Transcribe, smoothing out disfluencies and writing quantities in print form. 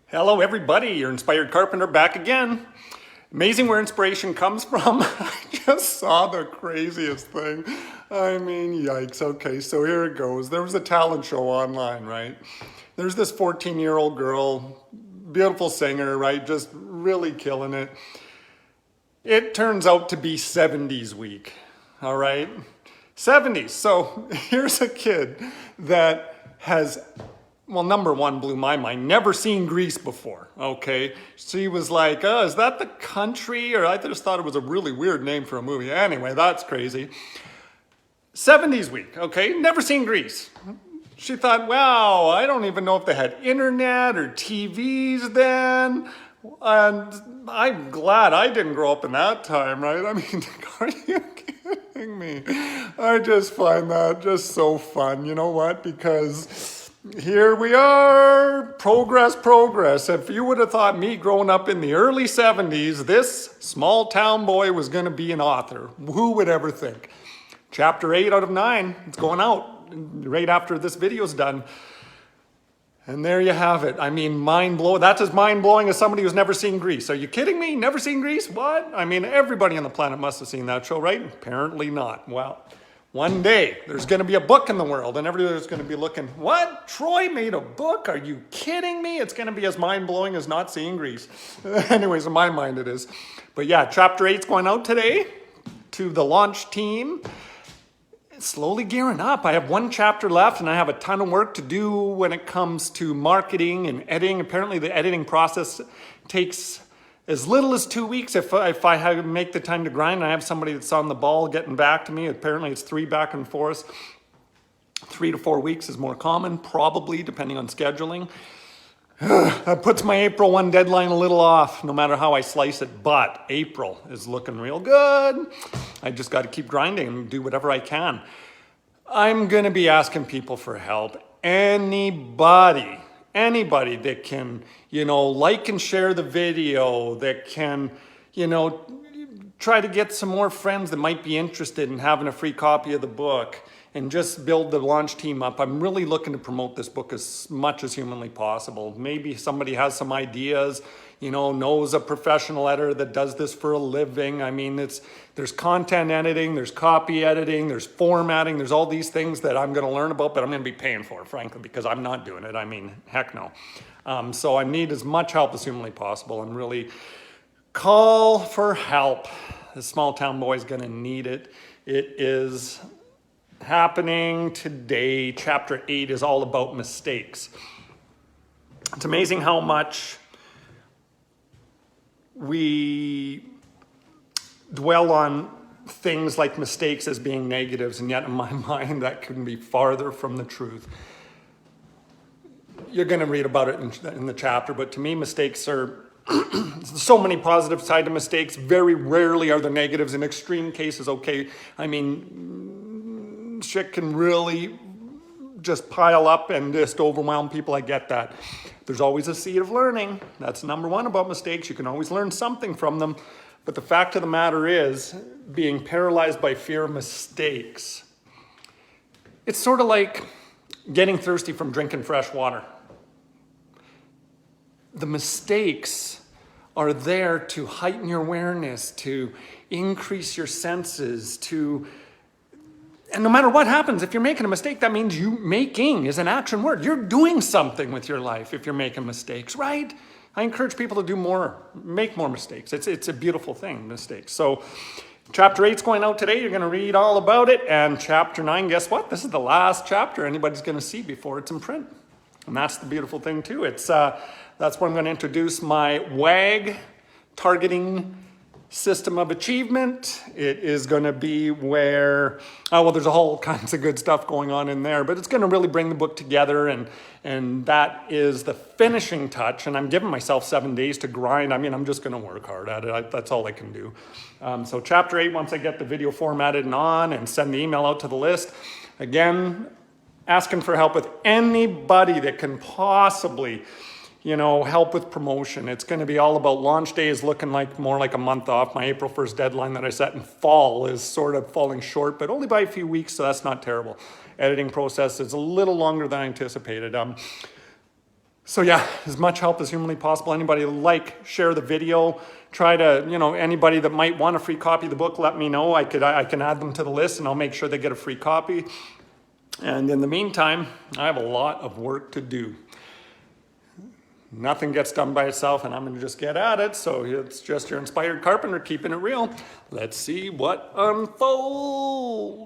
Hello everybody, your Inspired Carpenter back again. Amazing where inspiration comes from. I just saw the craziest thing. I mean, yikes. Okay, so here it goes. There was a talent show online, right? There's this 14-year-old girl, beautiful singer, right? Just really killing it. It turns out to be 70s week, all right? 70s. So here's a kid that has, well, number one, blew my mind. Never seen Grease before, okay? She was like, oh, is that the country? Or I just thought it was a really weird name for a movie. Anyway, that's crazy. 70s week, okay? Never seen Grease. She thought, wow, I don't even know if they had internet or TVs then. And I'm glad I didn't grow up in that time, right? I mean, are you kidding me? I just find that just so fun. You know what? Because here we are, progress. If you would have thought me growing up in the early 70s, this small town boy was going to be an author, who would ever think? Chapter 8 out of 9, it's going out right after this video's done. And there you have it. I mean, mind-blowing. That's as mind-blowing as somebody who's never seen Grease. Are you kidding me? Never seen Grease? What? I mean, everybody on the planet must have seen that show, right? Apparently not. Well, one day there's going to be a book in the world and everybody's going to be looking, what? Troy made a book? Are you kidding me? It's going to be as mind-blowing as not seeing Grease. Anyways, in my mind it is. But yeah, chapter 8's going out today to the launch team. Slowly gearing up. I have one chapter left and I have a ton of work to do when it comes to marketing and editing. Apparently the editing process takes as little as 2 weeks if I make the time to grind. I have somebody that's on the ball getting back to me. Apparently it's 3 back and forth. 3 to 4 weeks is more common, probably, depending on scheduling. That puts my April 1 deadline a little off, no matter how I slice it, but April is looking real good. I just got to keep grinding and do whatever I can. I'm going to be asking people for help. Anybody that can, like and share the video, that can, try to get some more friends that might be interested in having a free copy of the book and just build the launch team up. I'm really looking to promote this book as much as humanly possible. Maybe somebody has some ideas, knows a professional editor that does this for a living. I mean, there's content editing, there's copy editing, there's formatting, there's all these things that I'm gonna learn about, but I'm gonna be paying for, frankly, because I'm not doing it. I mean, heck no. So I need as much help as humanly possible and really call for help. This small town boy is gonna need it. It is happening today. Chapter 8 is all about mistakes. It's amazing how much we dwell on things like mistakes as being negatives, and yet in my mind that couldn't be farther from the truth. You're going to read about it in the chapter, but to me mistakes are so many positive side to mistakes. Very rarely are there negatives. In extreme cases, okay, I mean, shit can really just pile up and just overwhelm people. I get that. There's always a seed of learning. That's number one about mistakes. You can always learn something from them. But the fact of the matter is, being paralyzed by fear of mistakes, it's sort of like getting thirsty from drinking fresh water. The mistakes are there to heighten your awareness, to increase your senses, and no matter what happens, if you're making a mistake, that means making is an action word. You're doing something with your life if you're making mistakes, right? I encourage people to make more mistakes. It's a beautiful thing, mistakes. So chapter 8's going out today. You're going to read all about it. And chapter 9, guess what? This is the last chapter anybody's going to see before it's in print. And that's the beautiful thing too. That's where I'm going to introduce my WAG targeting system of achievement. It is going to be where, there's a whole kinds of good stuff going on in there, but it's going to really bring the book together, and that is the finishing touch. And I'm giving myself 7 days to grind. I mean, I'm just going to work hard at it. That's all I can do. So chapter 8, once I get the video formatted and on and send the email out to the list, again, asking for help with anybody that can possibly help with promotion. It's going to be all about launch day is looking like more like a month off. My April 1st deadline that I set in fall is sort of falling short, but only by a few weeks, so that's not terrible. Editing process is a little longer than I anticipated. So yeah, as much help as humanly possible. Anybody like, share the video. Try to, anybody that might want a free copy of the book, let me know. I can add them to the list and I'll make sure they get a free copy. And in the meantime, I have a lot of work to do. Nothing gets done by itself, and I'm going to just get at it. So it's just your inspired carpenter keeping it real. Let's see what unfolds.